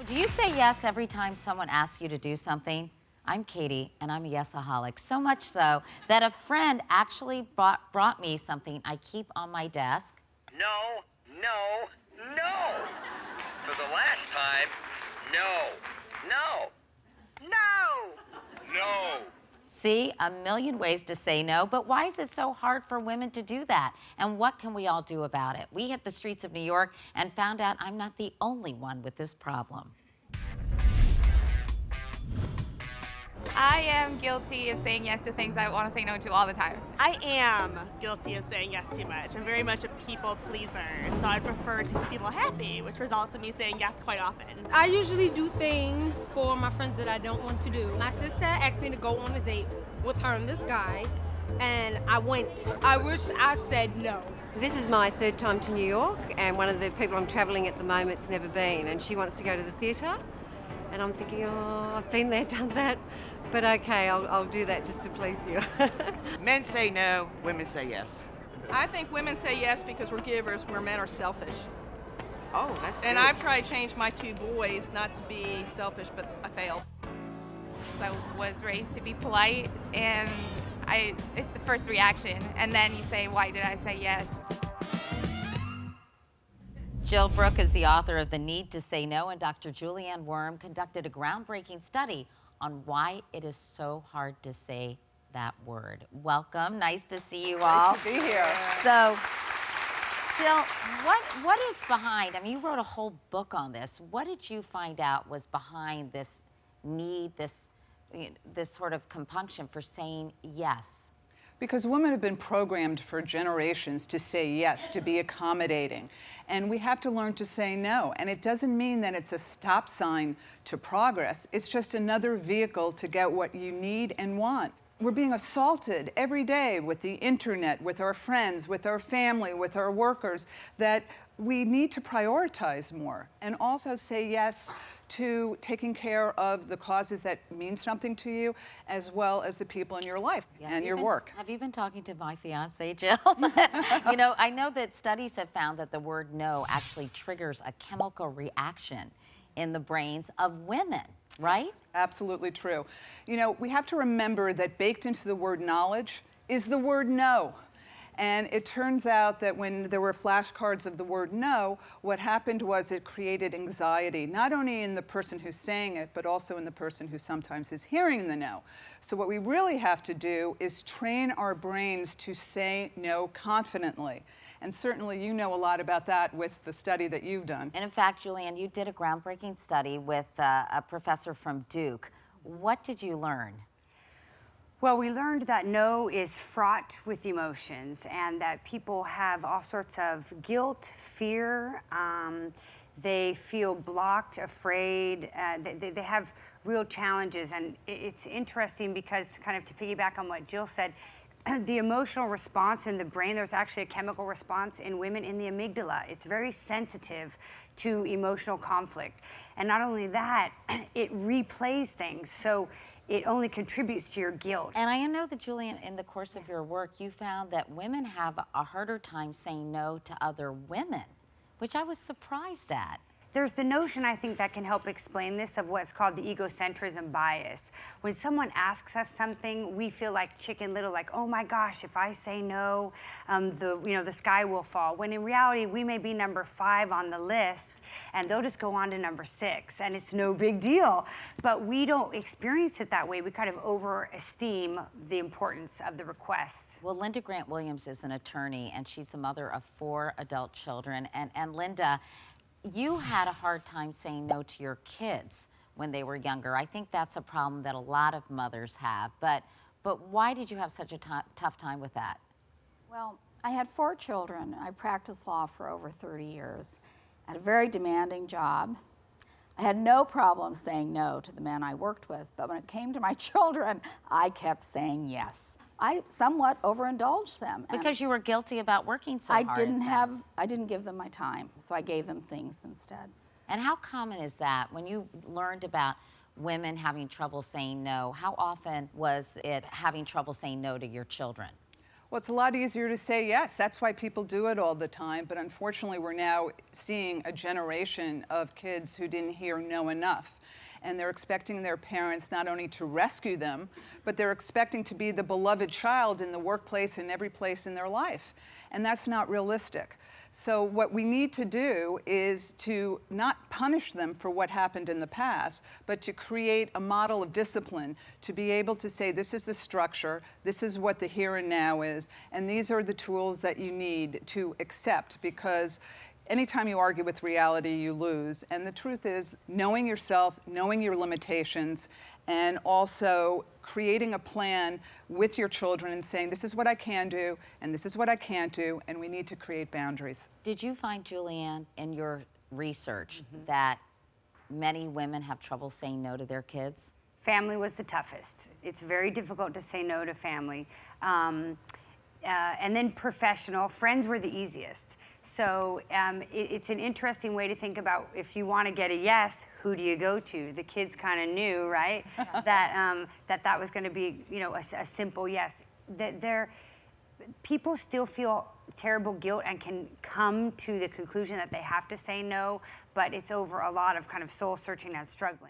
Do you say yes every time someone asks you to do something? I'm Katie, and I'm a yesaholic. So much so that a friend actually brought me something I keep on my desk. No, no, no. For the last time, no, no, no, no. See, a million ways to say no, but why is it so hard for women to do that? And what can we all do about it? We hit the streets of New York and found out I'm not the only one with this problem. I am guilty of saying yes to things I want to say no to all the time. I am guilty of saying yes too much. I'm very much a people pleaser, so I prefer to keep people happy, which results in me saying yes quite often. I usually do things for my friends that I don't want to do. My sister asked me to go on a date with her and this guy, and I went. I wish I said no. This is my third time to New York, and one of the people I'm traveling at the moment's never been, and she wants to go to the theatre. And I'm thinking, oh, I've been there, done that. But okay, I'll do that just to please you. Men say no, women say yes. I think women say yes because we're givers, where men are selfish. Oh, that's And good. I've tried to change my two boys not to be selfish, but I failed. I was raised to be polite, and it's the first reaction. And then you say, why did I say yes? Jill Brooke is the author of The Need to Say No, and Dr. Julianne Wurm conducted a groundbreaking study on why it is so hard to say that word. Welcome, nice to see you all. Nice to be here. So, Jill, what is behind, I mean, you wrote a whole book on this. What did you find out was behind this need, this sort of compunction for saying yes? Because women have been programmed for generations to say yes, to be accommodating. And we have to learn to say no. And it doesn't mean that it's a stop sign to progress. It's just another vehicle to get what you need and want. We're being assaulted every day with the internet, with our friends, with our family, with our workers, that we need to prioritize more and also say yes to taking care of the causes that mean something to you, as well as the people in your life and your work. Have you been talking to my fiance, Jill? You know, I know that studies have found that the word no actually triggers a chemical reaction in the brains of women, right? That's absolutely true. You know, we have to remember that baked into the word knowledge is the word no. And it turns out that when there were flashcards of the word no, what happened was it created anxiety, not only in the person who's saying it, but also in the person who sometimes is hearing the no. So what we really have to do is train our brains to say no confidently. And certainly you know a lot about that with the study that you've done. And in fact, Julianne, you did a groundbreaking study with a professor from Duke. What did you learn? Well, we learned that no is fraught with emotions and that people have all sorts of guilt, fear, they feel blocked, afraid, they have real challenges. And it's interesting because, kind of to piggyback on what Jill said, the emotional response in the brain, there's actually a chemical response in women in the amygdala. It's very sensitive to emotional conflict. And not only that, it replays things. So it only contributes to your guilt. And I know that, Julianne, in the course of your work, you found that women have a harder time saying no to other women, which I was surprised at. There's the notion, I think, that can help explain this, of what's called the egocentrism bias. When someone asks us something, we feel like Chicken Little, like, oh my gosh, if I say no, the sky will fall. When in reality, we may be number 5 on the list, and they'll just go on to number 6, and it's no big deal. But we don't experience it that way. We kind of overesteem the importance of the request. Well, Linda Grant Williams is an attorney, and she's the mother of 4 adult children. And Linda, you had a hard time saying no to your kids when they were younger. I think that's a problem that a lot of mothers have. But why did you have such a tough time with that? Well, I had 4 children. I practiced law for over 30 years. I had a very demanding job. I had no problem saying no to the men I worked with, but when it came to my children, I kept saying yes. I somewhat overindulged them. Because you were guilty about working so hard. I didn't give them my time, so I gave them things instead. And how common is that? When you learned about women having trouble saying no, how often was it having trouble saying no to your children? Well, it's a lot easier to say yes. That's why people do it all the time. But unfortunately, we're now seeing a generation of kids who didn't hear no enough. And they're expecting their parents not only to rescue them, but they're expecting to be the beloved child in the workplace and every place in their life. And that's not realistic. So what we need to do is to not punish them for what happened in the past, but to create a model of discipline, to be able to say, this is the structure, this is what the here and now is, and these are the tools that you need to accept, because anytime you argue with reality, you lose. And the truth is, knowing yourself, knowing your limitations, and also creating a plan with your children and saying, this is what I can do, and this is what I can't do, and we need to create boundaries. Did you find, Julianne, in your research that many women have trouble saying no to their kids? Family was the toughest. It's very difficult to say no to family. And then professional, friends were the easiest. So it's an interesting way to think about, if you want to get a yes, who do you go to? The kids kind of knew, right, that was going to be, you know, a simple yes. People still feel terrible guilt and can come to the conclusion that they have to say no, but it's over a lot of kind of soul searching and struggling.